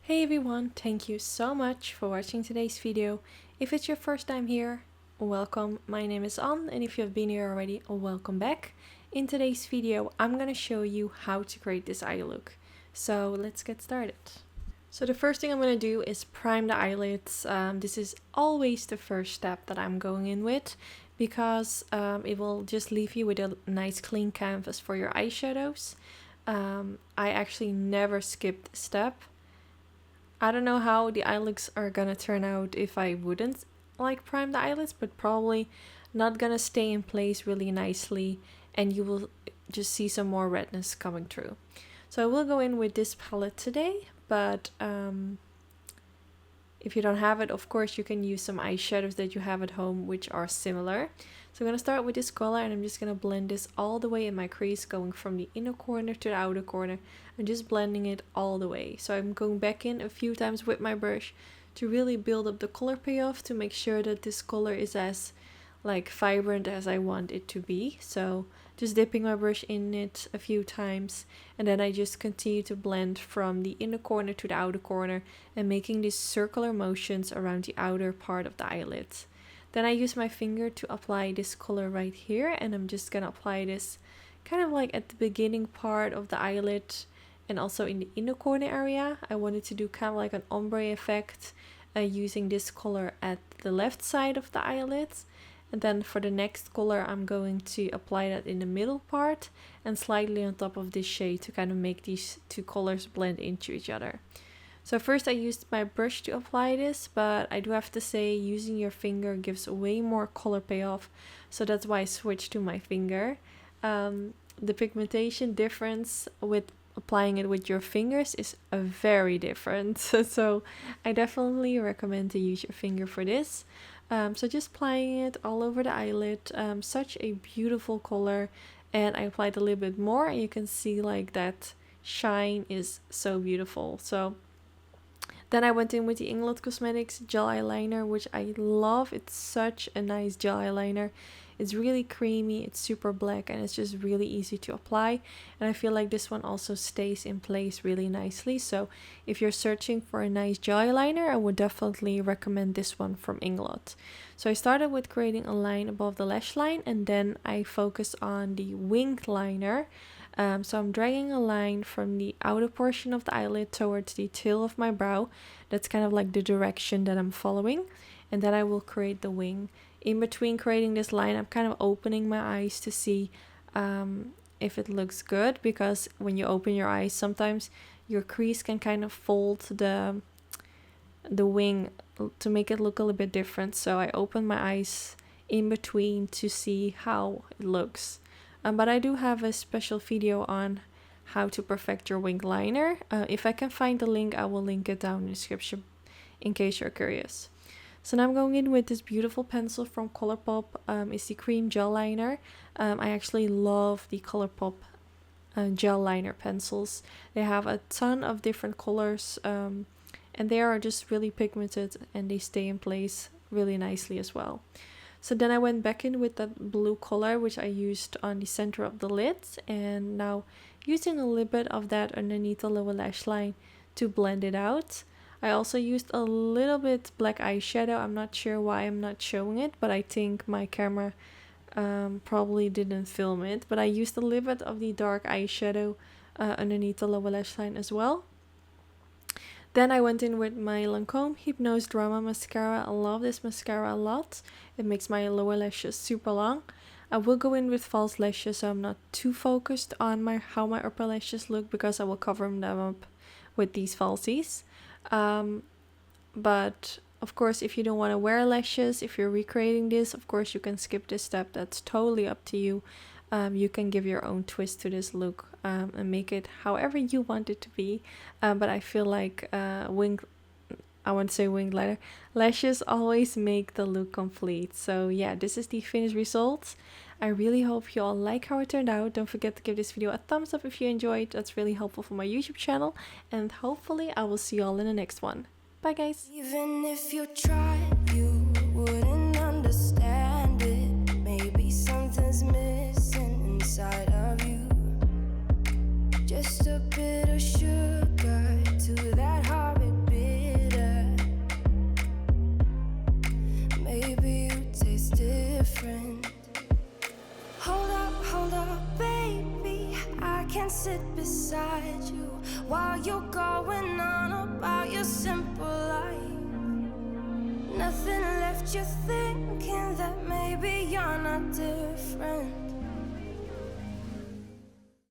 Hey everyone, thank you so much for watching today's video. If it's your first time here, welcome. My name is Anne, and if you have been here already, welcome back. In today's video, I'm gonna show you how to create this eye look. So let's get started. So the first thing I'm gonna do is prime the eyelids. This is always the first step that I'm going in with because it will just leave you with a nice clean canvas for your eyeshadows. I actually never skipped a step. I don't know how the eye looks are gonna turn out if I wouldn't prime the eyelids, but probably not gonna stay in place really nicely, and you will just see some more redness coming through. So I will go in with this palette today, but if you don't have it, of course you can use some eyeshadows that you have at home which are similar. So I'm going to start with this color, and I'm just going to blend this all the way in my crease, going from the inner corner to the outer corner and just blending it all the way. So I'm going back in a few times with my brush to really build up the color payoff, to make sure that this color is as vibrant as I want it to be. So just dipping my brush in it a few times, and then I just continue to blend from the inner corner to the outer corner and making these circular motions around the outer part of the eyelid. Then I use my finger to apply this color right here, and I'm just gonna apply this kind of at the beginning part of the eyelid and also in the inner corner area. I wanted to do kind of an ombre effect using this color at the left side of the eyelids. And then for the next color, I'm going to apply that in the middle part and slightly on top of this shade to kind of make these two colors blend into each other. So first I used my brush to apply this, but I do have to say using your finger gives way more color payoff. So that's why I switched to my finger. The pigmentation difference with applying it with your fingers is very different. So I definitely recommend to use your finger for this. So just applying it all over the eyelid, such a beautiful color, and I applied a little bit more, and you can see that shine is so beautiful. So then I went in with the Eyelid Cosmetics gel eyeliner, which I love. It's such a nice gel eyeliner. It's really creamy, it's super black, and it's just really easy to apply. And I feel like this one also stays in place really nicely. So if you're searching for a nice gel eyeliner, I would definitely recommend this one from Eyelid. So I started with creating a line above the lash line, and then I focused on the wing liner. So I'm dragging a line from the outer portion of the eyelid towards the tail of my brow. That's kind of the direction that I'm following. And then I will create the wing. In between creating this line, I'm kind of opening my eyes to see if it looks good, because when you open your eyes, sometimes your crease can kind of fold the wing to make it look a little bit different. So I open my eyes in between to see how it looks. But I do have a special video on how to perfect your wing liner. If I can find the link, I will link it down in the description in case you're curious. So now I'm going in with this beautiful pencil from Colourpop. It's the cream gel liner. I actually love the Colourpop gel liner pencils. They have a ton of different colors, and they are just really pigmented, and they stay in place really nicely as well. So then I went back in with that blue color, which I used on the center of the lid, and now using a little bit of that underneath the lower lash line to blend it out. I also used a little bit black eyeshadow. I'm not sure why I'm not showing it, but I think my camera probably didn't film it. But I used a little bit of the dark eyeshadow underneath the lower lash line as well. Then I went in with my Lancome Hypnose Drama Mascara. I love this mascara a lot. It makes my lower lashes super long. I will go in with false lashes, so I'm not too focused on how my upper lashes look, because I will cover them up with these falsies. But of course, if you don't want to wear lashes, if you're recreating this, of course you can skip this step. That's totally up to you. You can give your own twist to this look and make it however you want it to be. But I feel like wing liner lashes always make the look complete. So yeah, this is the finished result. I really hope you all like how it turned out. Don't forget to give this video a thumbs up if you enjoyed. That's really helpful for my YouTube channel. And hopefully I will see you all in the next one. Bye guys! Even if you tried, you wouldn't understand it. Maybe something's missing inside of you. Just a bit of sugar to that heart. sit beside you while you're going on about your simple life. Nothing left you thinking that maybe you're not different.